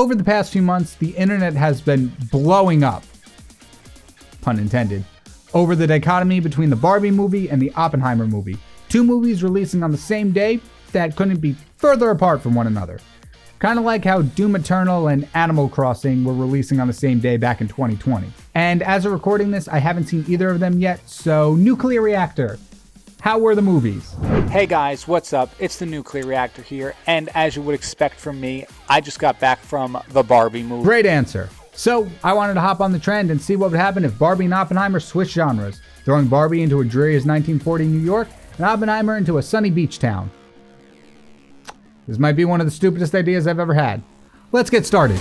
Over the past few months, the internet has been blowing up, pun intended, over the dichotomy between the Barbie movie and the Oppenheimer movie. Two movies releasing on the same day that couldn't be further apart from one another. Kind of like how Doom Eternal and Animal Crossing were releasing on the same day back in 2020. And as of recording this, I haven't seen either of them yet, so Nuclear Reactor, how were the movies? Hey guys, what's up? It's the Nuclear Reactor here, and as you would expect from me, I just got back from the Barbie movie. Great answer. So, I wanted to hop on the trend and see what would happen if Barbie and Oppenheimer switched genres, throwing Barbie into a dreary as 1940 New York and Oppenheimer into a sunny beach town. This might be one of the stupidest ideas I've ever had. Let's get started.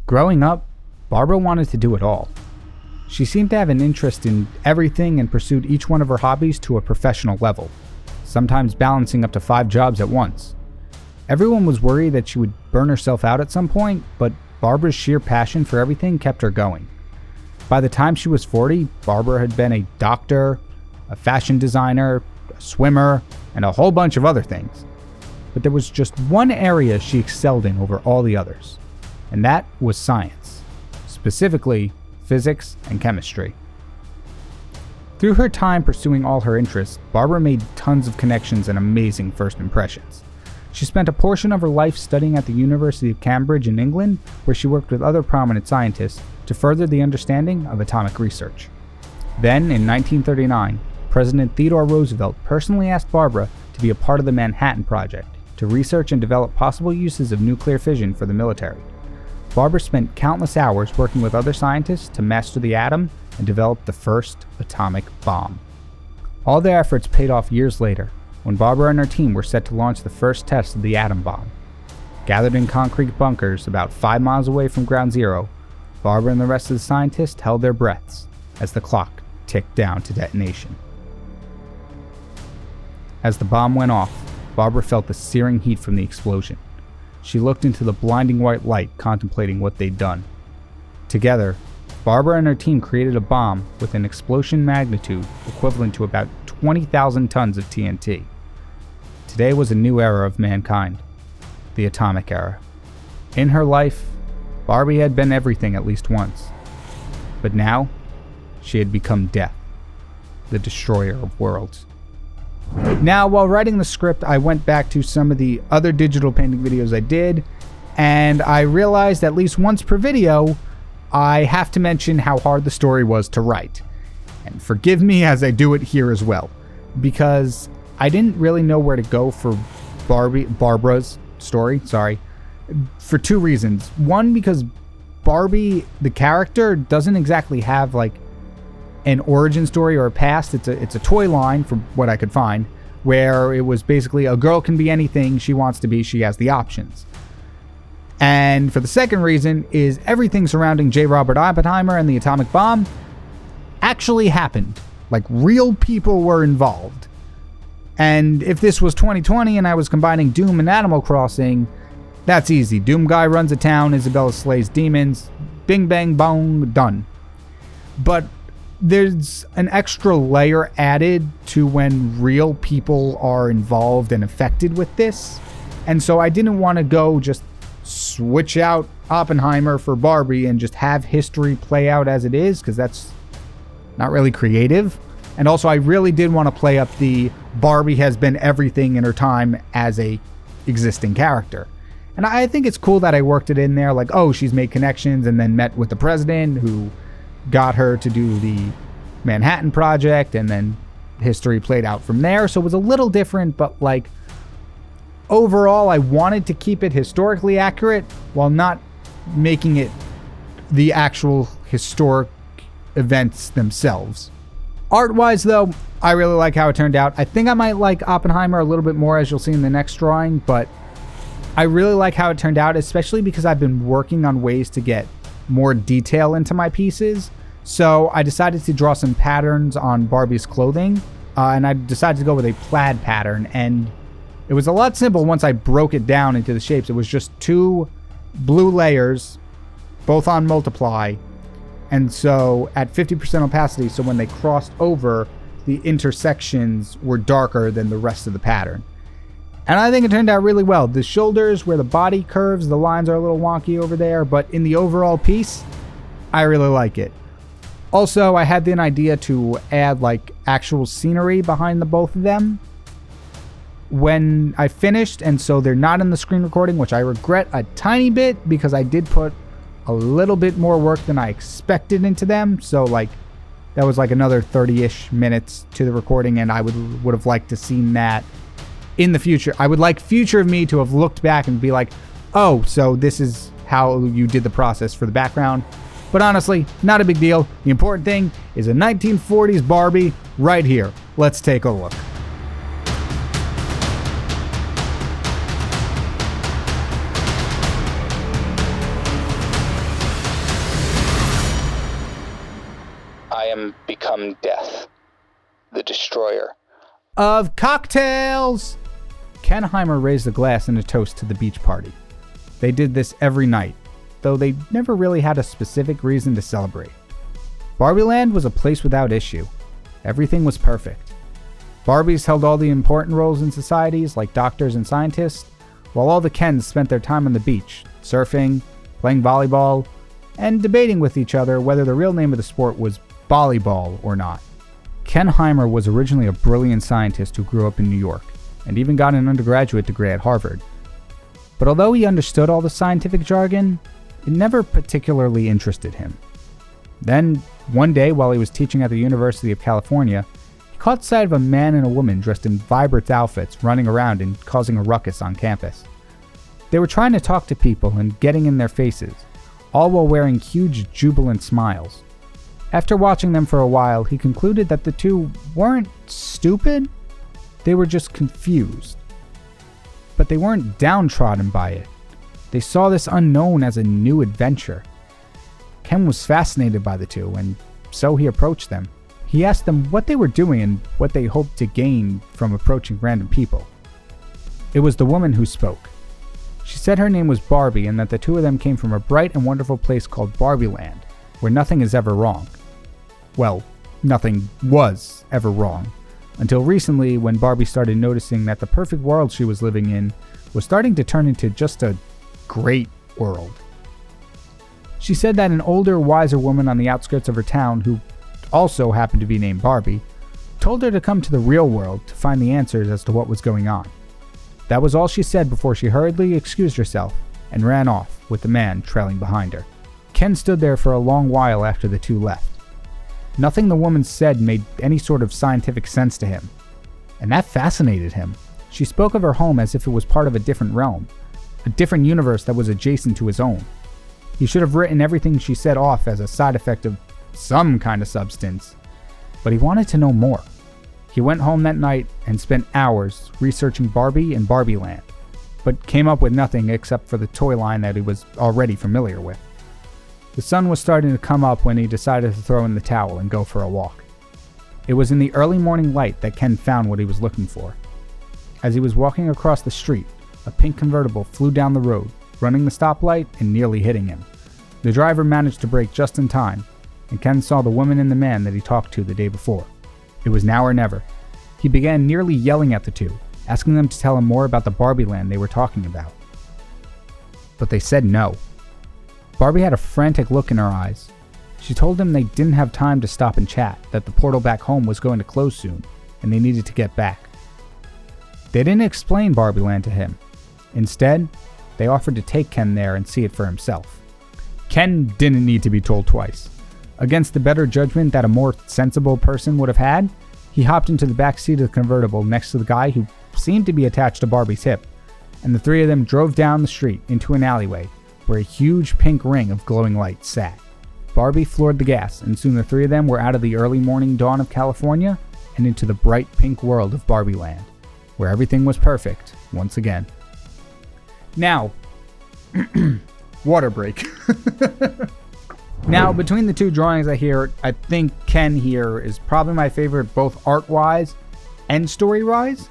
Growing up, Barbara wanted to do it all. She seemed to have an interest in everything and pursued each one of her hobbies to a professional level, sometimes balancing up to 5 jobs at once. Everyone was worried that she would burn herself out at some point, but Barbara's sheer passion for everything kept her going. By the time she was 40, Barbara had been a doctor, a fashion designer, a swimmer, and a whole bunch of other things. But there was just one area she excelled in over all the others, and that was science, specifically physics and chemistry. Through her time pursuing all her interests, Barbara made tons of connections and amazing first impressions. She spent a portion of her life studying at the University of Cambridge in England, where she worked with other prominent scientists to further the understanding of atomic research. Then, in 1939, President Theodore Roosevelt personally asked Barbara to be a part of the Manhattan Project to research and develop possible uses of nuclear fission for the military. Barbara spent countless hours working with other scientists to master the atom and develop the first atomic bomb. All their efforts paid off years later, when Barbara and her team were set to launch the first test of the atom bomb. Gathered in concrete bunkers about 5 miles away from Ground Zero, Barbara and the rest of the scientists held their breaths as the clock ticked down to detonation. As the bomb went off, Barbara felt the searing heat from the explosion. She looked into the blinding white light, contemplating what they'd done. Together, Barbara and her team created a bomb with an explosion magnitude equivalent to about 20,000 tons of TNT. Today was a new era of mankind, the atomic era. In her life, Barbie had been everything at least once. But now, she had become death, the destroyer of worlds. Now, while writing the script, I went back to some of the other digital painting videos I did, and I realized at least once per video, I have to mention how hard the story was to write. And forgive me as I do it here as well, because I didn't really know where to go for Barbara's story, for 2 reasons. One, because Barbie, the character, doesn't exactly have like an origin story or a past. It's a toy line, from what I could find, where it was basically a girl can be anything she wants to be, she has the options. And for the second reason is everything surrounding J Robert Oppenheimer and the atomic bomb actually happened. Like, real people were involved. And if this was 2020 and I was combining Doom and Animal Crossing, that's easy. Doom guy runs a town, Isabella slays demons, bing bang bong, done. But there's an extra layer added to when real people are involved and affected with this. And so I didn't want to go just switch out Oppenheimer for Barbie and just have history play out as it is, because that's not really creative. And also, I really did want to play up the Barbie has been everything in her time as a existing character. And I think it's cool that I worked it in there, like, oh, she's made connections and then met with the president who got her to do the Manhattan Project, and then history played out from there. So it was a little different, but like, overall, I wanted to keep it historically accurate while not making it the actual historic events themselves. Art-wise, though, I really like how it turned out. I think I might like Oppenheimer a little bit more, as you'll see in the next drawing, but I really like how it turned out, especially because I've been working on ways to get more detail into my pieces. So I decided to draw some patterns on Barbie's clothing, and I decided to go with a plaid pattern, and it was a lot simple once I broke it down into the shapes. It was just 2 blue layers, both on multiply, and so at 50% opacity, so when they crossed over, the intersections were darker than the rest of the pattern. And I think it turned out really well. The shoulders, where the body curves, the lines are a little wonky over there, but in the overall piece, I really like it. Also, I had an idea to add like actual scenery behind the both of them when I finished, and so they're not in the screen recording, which I regret a tiny bit because I did put a little bit more work than I expected into them. So like that was like another 30-ish minutes to the recording, and I would have liked to seen that in the future. I would like future of me to have looked back and be like, oh, so this is how you did the process for the background. But honestly, not a big deal. The important thing is a 1940s Barbie right here. Let's take a look. I am become death, the destroyer of cocktails. KyngPin raised a glass in a toast to the beach party. They did this every night, though they never really had a specific reason to celebrate. Barbie Land was a place without issue. Everything was perfect. Barbies held all the important roles in societies, like doctors and scientists, while all the Kens spent their time on the beach, surfing, playing volleyball, and debating with each other whether the real name of the sport was volleyball or not. KyngPin was originally a brilliant scientist who grew up in New York, and even got an undergraduate degree at Harvard. But although he understood all the scientific jargon, it never particularly interested him. Then, one day while he was teaching at the University of California, he caught sight of a man and a woman dressed in vibrant outfits running around and causing a ruckus on campus. They were trying to talk to people and getting in their faces, all while wearing huge, jubilant smiles. After watching them for a while, he concluded that the two weren't stupid, they were just confused. But they weren't downtrodden by it. They saw this unknown as a new adventure. Ken was fascinated by the two, and so he approached them. He asked them what they were doing and what they hoped to gain from approaching random people. It was the woman who spoke. She said her name was Barbie and that the two of them came from a bright and wonderful place called Barbie Land, where nothing is ever wrong. Well, nothing was ever wrong, until recently when Barbie started noticing that the perfect world she was living in was starting to turn into just a great world. She said that an older, wiser woman on the outskirts of her town, who also happened to be named Barbie, told her to come to the real world to find the answers as to what was going on. That was all she said before she hurriedly excused herself and ran off with the man trailing behind her. Ken stood there for a long while after the two left. Nothing the woman said made any sort of scientific sense to him, and that fascinated him. She spoke of her home as if it was part of a different realm, a different universe that was adjacent to his own. He should have written everything she said off as a side effect of some kind of substance, but he wanted to know more. He went home that night and spent hours researching Barbie and Barbie Land, but came up with nothing except for the toy line that he was already familiar with. The sun was starting to come up when he decided to throw in the towel and go for a walk. It was in the early morning light that Ken found what he was looking for. As he was walking across the street, a pink convertible flew down the road, running the stoplight and nearly hitting him. The driver managed to brake just in time, and Ken saw the woman and the man that he talked to the day before. It was now or never. He began nearly yelling at the two, asking them to tell him more about the Barbie Land they were talking about. But they said no. Barbie had a frantic look in her eyes. She told them they didn't have time to stop and chat, that the portal back home was going to close soon, and they needed to get back. They didn't explain Barbie Land to him. Instead, they offered to take Ken there and see it for himself. Ken didn't need to be told twice. Against the better judgment that a more sensible person would have had, he hopped into the back seat of the convertible next to the guy who seemed to be attached to Barbie's hip, and the three of them drove down the street into an alleyway where a huge pink ring of glowing light sat. Barbie floored the gas, and soon the three of them were out of the early morning dawn of California and into the bright pink world of Barbie Land, where everything was perfect once again. Now, water break. Now, between the two drawings I think Ken here is probably my favorite, both art-wise and story-wise,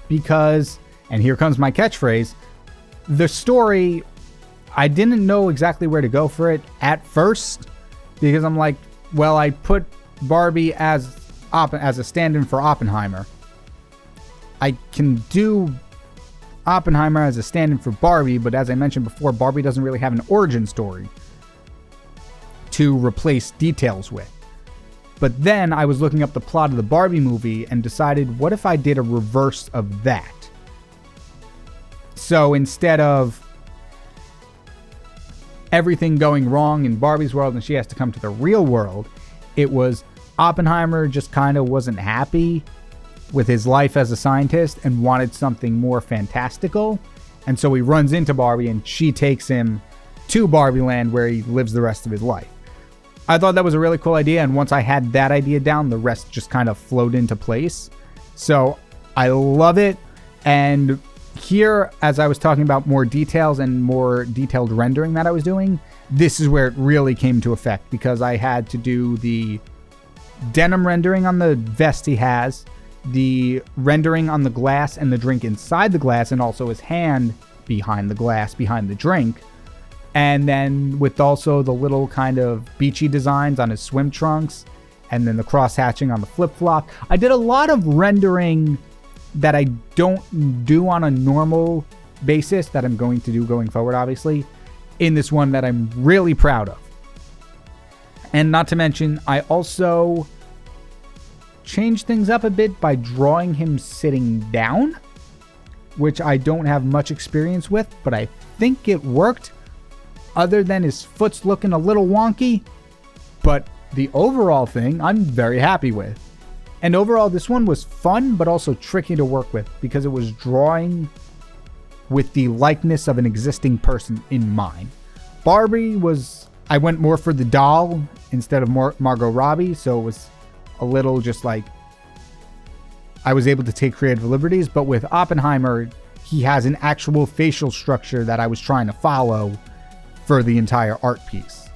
because, and here comes my catchphrase, the story, I didn't know exactly where to go for it at first, because I'm like, well, I put Barbie as as a stand-in for Oppenheimer. I can do Oppenheimer as a stand-in for Barbie, but as I mentioned before, Barbie doesn't really have an origin story to replace details with. But then I was looking up the plot of the Barbie movie and decided, what if I did a reverse of that? So instead of everything going wrong in Barbie's world and she has to come to the real world, it was Oppenheimer just kind of wasn't happy with his life as a scientist and wanted something more fantastical. And so he runs into Barbie and she takes him to Barbie Land where he lives the rest of his life. I thought that was a really cool idea, and once I had that idea down, the rest just kind of flowed into place. So I love it. And here, as I was talking about more details and more detailed rendering that I was doing, this is where it really came to effect, because I had to do the denim rendering on the vest he has, the rendering on the glass and the drink inside the glass, and also his hand behind the glass, behind the drink. And then with also the little kind of beachy designs on his swim trunks, and then the cross hatching on the flip-flop. I did a lot of rendering that I don't do on a normal basis, that I'm going to do going forward, obviously, in this one that I'm really proud of. And not to mention, I also changed things up a bit by drawing him sitting down, which I don't have much experience with, but I think it worked. Other than his foot's looking a little wonky, but the overall thing I'm very happy with. And overall, this one was fun, but also tricky to work with, because it was drawing with the likeness of an existing person in mind. Barbie was, I went more for the doll instead of Margot Robbie, so it was a little just like, I was able to take creative liberties. But with Oppenheimer, he has an actual facial structure that I was trying to follow for the entire art piece.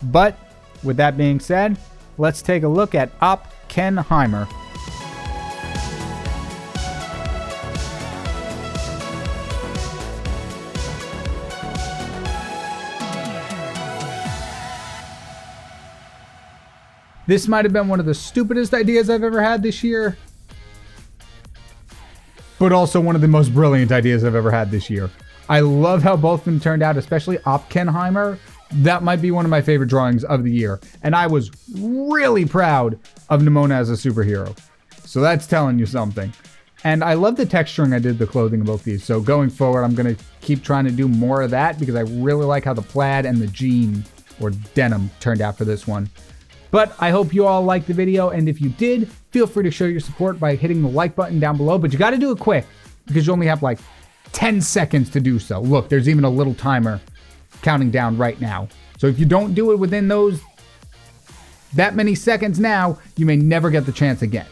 But with that being said, let's take a look at Oppenheimer. This might have been one of the stupidest ideas I've ever had this year, but also one of the most brilliant ideas I've ever had this year. I love how both of them turned out, especially Oppenheimer. That might be one of my favorite drawings of the year. And I was really proud of Nimona as a superhero. So that's telling you something. And I love the texturing I did the clothing of both these. So going forward, I'm going to keep trying to do more of that, because I really like how the plaid and the jean or denim turned out for this one. But I hope you all liked the video. And if you did, feel free to show your support by hitting the like button down below. But you got to do it quick, because you only have like 10 seconds to do so. Look, there's even a little timer counting down right now. So if you don't do it within that many seconds now, you may never get the chance again.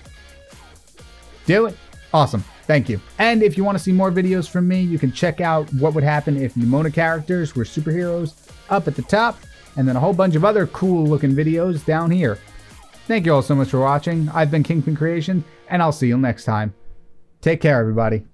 Do it? Awesome. Thank you. And if you want to see more videos from me, you can check out what would happen if Nimona characters were superheroes up at the top, and then a whole bunch of other cool looking videos down here. Thank you all so much for watching. I've been KyngPin Creation, and I'll see you next time. Take care, everybody.